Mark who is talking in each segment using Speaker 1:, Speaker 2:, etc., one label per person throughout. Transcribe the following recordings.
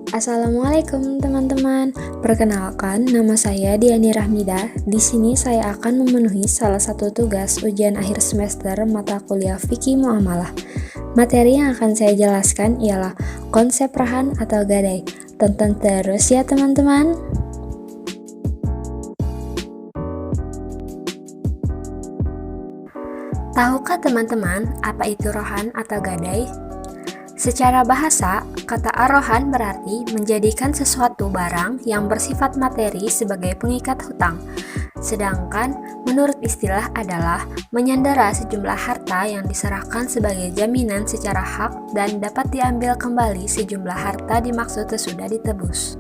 Speaker 1: Assalamualaikum teman-teman. Perkenalkan, nama saya Diani Rahmida. Di sini saya akan memenuhi salah satu tugas ujian akhir semester mata kuliah Fikih Muamalah. Materi yang akan saya jelaskan ialah konsep rahan atau gadai. Tonton terus ya teman-teman. Tahukah teman-teman apa itu rohan atau gadai? Secara bahasa, kata arohan berarti menjadikan sesuatu barang yang bersifat materi sebagai pengikat hutang. Sedangkan menurut istilah adalah menyandera sejumlah harta yang diserahkan sebagai jaminan secara hak dan dapat diambil kembali sejumlah harta dimaksud sesudah ditebus.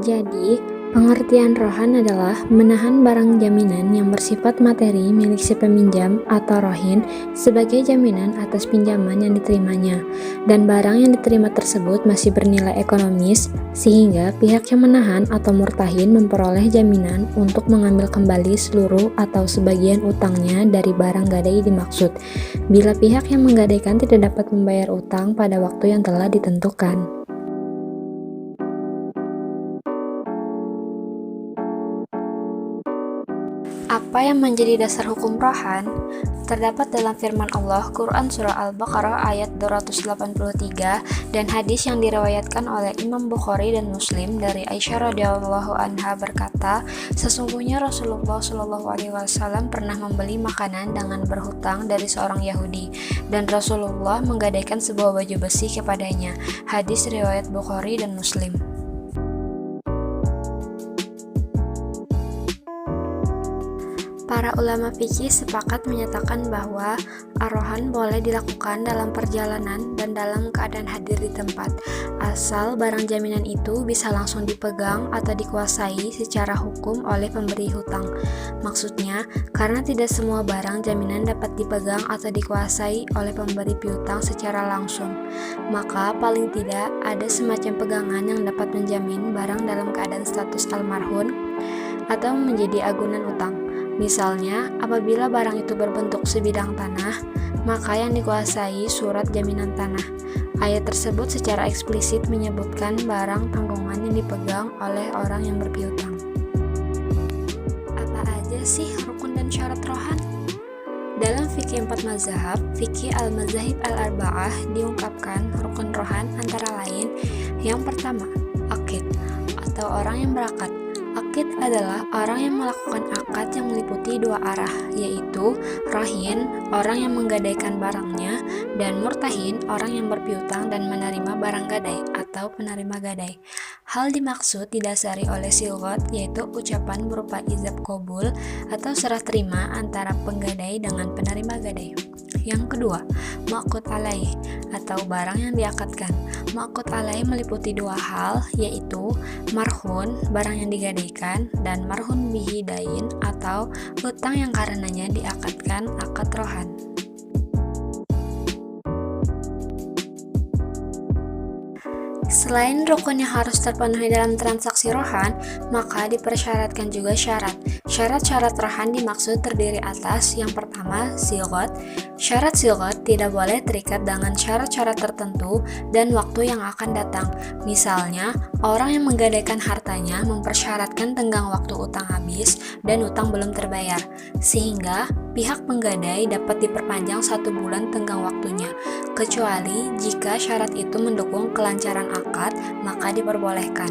Speaker 1: Jadi, pengertian rohan adalah menahan barang jaminan yang bersifat materi milik si peminjam atau rohin sebagai jaminan atas pinjaman yang diterimanya, dan barang yang diterima tersebut masih bernilai ekonomis, sehingga pihak yang menahan atau murtahin memperoleh jaminan untuk mengambil kembali seluruh atau sebagian utangnya dari barang gadai dimaksud, bila pihak yang menggadaikan tidak dapat membayar utang pada waktu yang telah ditentukan. Apa yang menjadi dasar hukum rohan? Terdapat dalam firman Allah, Quran Surah Al-Baqarah ayat 283, dan hadis yang diriwayatkan oleh Imam Bukhari dan Muslim dari Aisyah radhiyallahu anha berkata, sesungguhnya Rasulullah SAW pernah membeli makanan dengan berhutang dari seorang Yahudi, dan Rasulullah menggadaikan sebuah baju besi kepadanya. Hadis riwayat Bukhari dan Muslim. Para ulama fikih sepakat menyatakan bahwa arohan boleh dilakukan dalam perjalanan dan dalam keadaan hadir di tempat, asal barang jaminan itu bisa langsung dipegang atau dikuasai secara hukum oleh pemberi hutang. Maksudnya, karena tidak semua barang jaminan dapat dipegang atau dikuasai oleh pemberi piutang secara langsung, maka paling tidak ada semacam pegangan yang dapat menjamin barang dalam keadaan status almarhum atau menjadi agunan utang. Misalnya, apabila barang itu berbentuk sebidang tanah, maka yang dikuasai surat jaminan tanah. Ayat tersebut secara eksplisit menyebutkan barang tanggungan yang dipegang oleh orang yang berpiutang. Apa aja sih rukun dan syarat rohan? Dalam fikih 4 mazhab, fikih al-mazahib al-arba'ah diungkapkan rukun rohan antara lain: yang pertama, akid atau orang yang berakad. Akid adalah orang yang melakukan akad yang meliputi dua arah, yaitu rohin, orang yang menggadaikan barangnya, dan murtahin, orang yang berpiutang dan menerima barang gadai atau penerima gadai. Hal dimaksud didasari oleh silgot, yaitu ucapan berupa ijab qabul atau serah terima antara penggadai dengan penerima gadai. Yang kedua, ma'qud alaih atau barang yang diakadkan. Ma'qud alaih meliputi dua hal, yaitu marhun, barang yang digadaikan, dan marhun bihi dain atau hutang yang karenanya diakadkan akad rohan. Selain rukun yang harus terpenuhi dalam transaksi rohan, maka dipersyaratkan juga syarat. Syarat-syarat rohan dimaksud terdiri atas: yang pertama, silgot. Syarat silgot tidak boleh terikat dengan syarat-syarat tertentu dan waktu yang akan datang. Misalnya, orang yang menggadaikan hartanya mempersyaratkan tenggang waktu utang habis dan utang belum terbayar, sehingga pihak penggadai dapat diperpanjang 1 bulan tenggang waktunya, kecuali jika syarat itu mendukung kelancaran akad, maka diperbolehkan.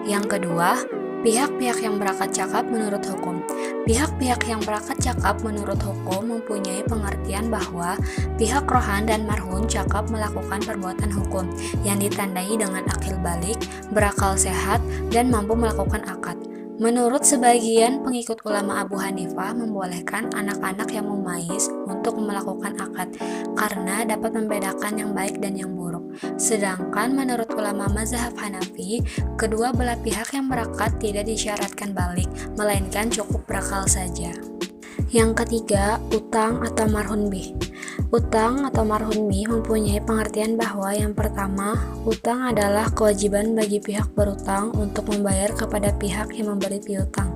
Speaker 1: Yang kedua, pihak-pihak yang berakad cakap menurut hukum. Pihak-pihak yang berakad cakap menurut hukum mempunyai pengertian bahwa pihak rohan dan marhun cakap melakukan perbuatan hukum yang ditandai dengan akil balik, berakal sehat, dan mampu melakukan akad. Menurut sebagian pengikut ulama Abu Hanifah, membolehkan anak-anak yang mumayyiz untuk melakukan akad karena dapat membedakan yang baik dan yang buruk. Sedangkan menurut ulama mazhab Hanafi, kedua belah pihak yang berakad tidak disyaratkan balik, melainkan cukup berakal saja. Yang ketiga, utang atau marhun bih. Utang atau marhun bih mempunyai pengertian bahwa yang pertama, utang adalah kewajiban bagi pihak berutang untuk membayar kepada pihak yang memberi piutang.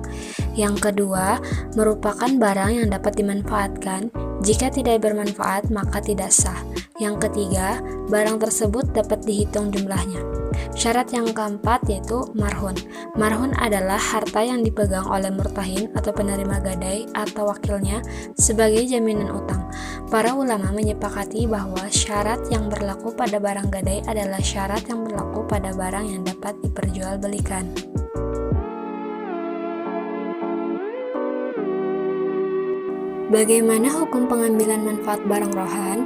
Speaker 1: Yang kedua, merupakan barang yang dapat dimanfaatkan. Jika tidak bermanfaat, maka tidak sah. Yang ketiga, barang tersebut dapat dihitung jumlahnya. Syarat yang keempat yaitu marhun. Marhun adalah harta yang dipegang oleh murtahin atau penerima gadai atau wakilnya sebagai jaminan utang. Para ulama menyepakati bahwa syarat yang berlaku pada barang gadai adalah syarat yang berlaku pada barang yang dapat diperjualbelikan. Bagaimana hukum pengambilan manfaat barang rohan?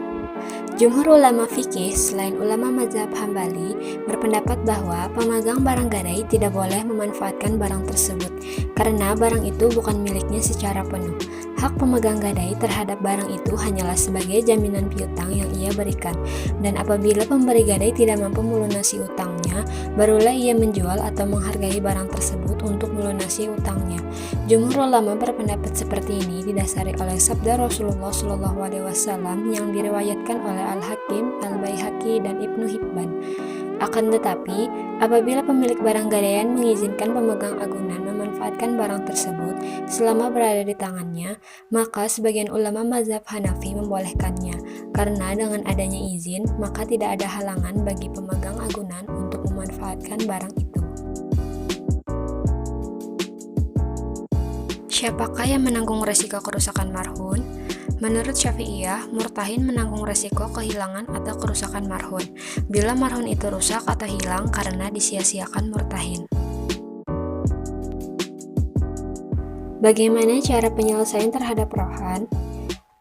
Speaker 1: Jumhur ulama fikih selain ulama mazhab Hambali berpendapat bahwa pemegang barang gadai tidak boleh memanfaatkan barang tersebut karena barang itu bukan miliknya secara penuh. Hak pemegang gadai terhadap barang itu hanyalah sebagai jaminan piutang yang ia berikan, dan apabila pemberi gadai tidak mampu melunasi utangnya, barulah ia menjual atau menghargai barang tersebut untuk melunasi utangnya. Jumhur ulama berpendapat seperti ini didasari oleh sabda Rasulullah SAW yang diriwayatkan oleh Al-Hakim, Al-Baihaqi, dan Ibnu Hibban. Akan tetapi, apabila pemilik barang gadaian mengizinkan pemegang agunan memanfaatkan barang tersebut selama berada di tangannya, maka sebagian ulama mazhab Hanafi membolehkannya, karena dengan adanya izin, maka tidak ada halangan bagi pemegang agunan untuk memanfaatkan barang itu. Siapakah yang menanggung resiko kerusakan marhun? Menurut Syafi'iyah, murtahin menanggung resiko kehilangan atau kerusakan marhun bila marhun itu rusak atau hilang karena disia-siakan murtahin. Bagaimana cara penyelesaian terhadap rohan?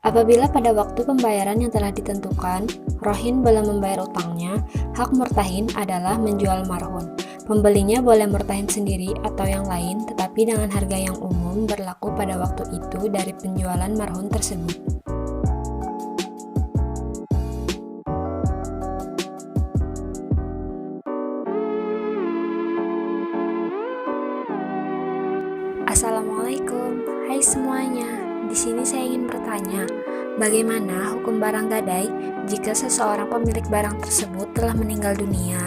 Speaker 1: Apabila pada waktu pembayaran yang telah ditentukan, rohin belum membayar utangnya, hak murtahin adalah menjual marhun. Pembelinya boleh murtahin sendiri atau yang lain, tetapi dengan harga yang umum berlaku pada waktu itu dari penjualan marhun tersebut. Assalamualaikum, hai semuanya. Di sini saya ingin bertanya, bagaimana hukum barang gadai jika seseorang pemilik barang tersebut telah meninggal dunia?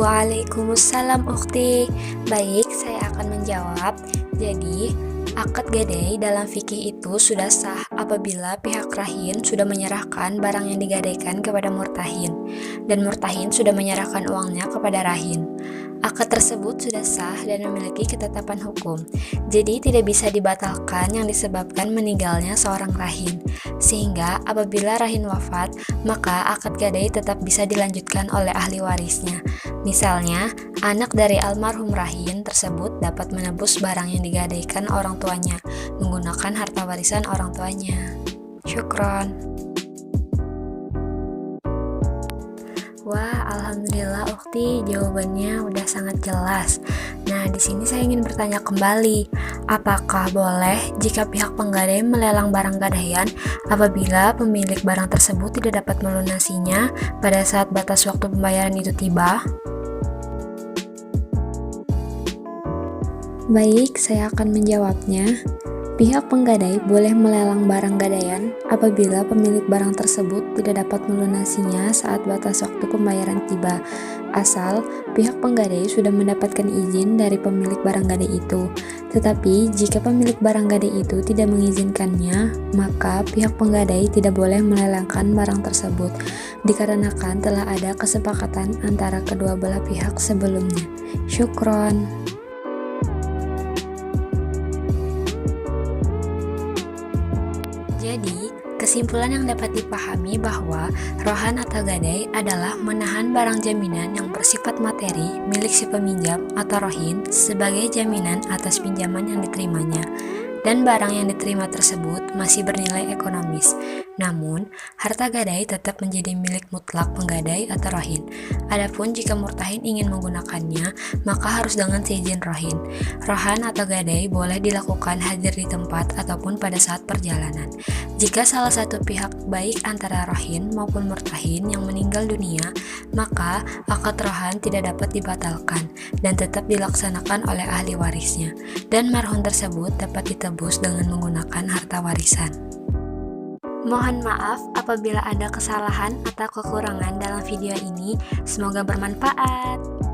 Speaker 1: Waalaikumsalam ukhti. Baik, saya akan menjawab. Jadi, akad gadai dalam fikih itu sudah sah apabila pihak rahin sudah menyerahkan barang yang digadaikan kepada murtahin, dan murtahin sudah menyerahkan uangnya kepada rahin. Akad tersebut sudah sah dan memiliki ketetapan hukum, jadi tidak bisa dibatalkan yang disebabkan meninggalnya seorang rahin. Sehingga apabila rahin wafat, maka akad gadai tetap bisa dilanjutkan oleh ahli warisnya. Misalnya, anak dari almarhum rahin tersebut dapat menebus barang yang digadaikan orang tuanya menggunakan harta warisan orang tuanya. Syukron. Wah, alhamdulillah ukhti, jawabannya udah sangat jelas. Nah, di sini saya ingin bertanya kembali, apakah boleh jika pihak penggadai melelang barang gadaian apabila pemilik barang tersebut tidak dapat melunasinya pada saat batas waktu pembayaran itu tiba? Baik, saya akan menjawabnya. Pihak penggadai boleh melelang barang gadaian apabila pemilik barang tersebut tidak dapat melunasinya saat batas waktu pembayaran tiba, asal pihak penggadai sudah mendapatkan izin dari pemilik barang gadai itu. Tetapi jika pemilik barang gadai itu tidak mengizinkannya, maka pihak penggadai tidak boleh melelangkan barang tersebut, dikarenakan telah ada kesepakatan antara kedua belah pihak sebelumnya. Syukron. Jadi, kesimpulan yang dapat dipahami bahwa rohan atau gadai adalah menahan barang jaminan yang bersifat materi milik si peminjam atau rohin sebagai jaminan atas pinjaman yang diterimanya, dan barang yang diterima tersebut masih bernilai ekonomis. Namun, harta gadai tetap menjadi milik mutlak penggadai atau rohin. Adapun jika murtahin ingin menggunakannya, maka harus dengan seizin rohin. Rohan atau gadai boleh dilakukan hadir di tempat ataupun pada saat perjalanan. Jika salah satu pihak baik antara rohin maupun murtahin yang meninggal dunia, maka akad rohan tidak dapat dibatalkan dan tetap dilaksanakan oleh ahli warisnya, dan marhun tersebut dapat ditebus dengan menggunakan harta warisan. Mohon maaf apabila ada kesalahan atau kekurangan dalam video ini. Semoga bermanfaat.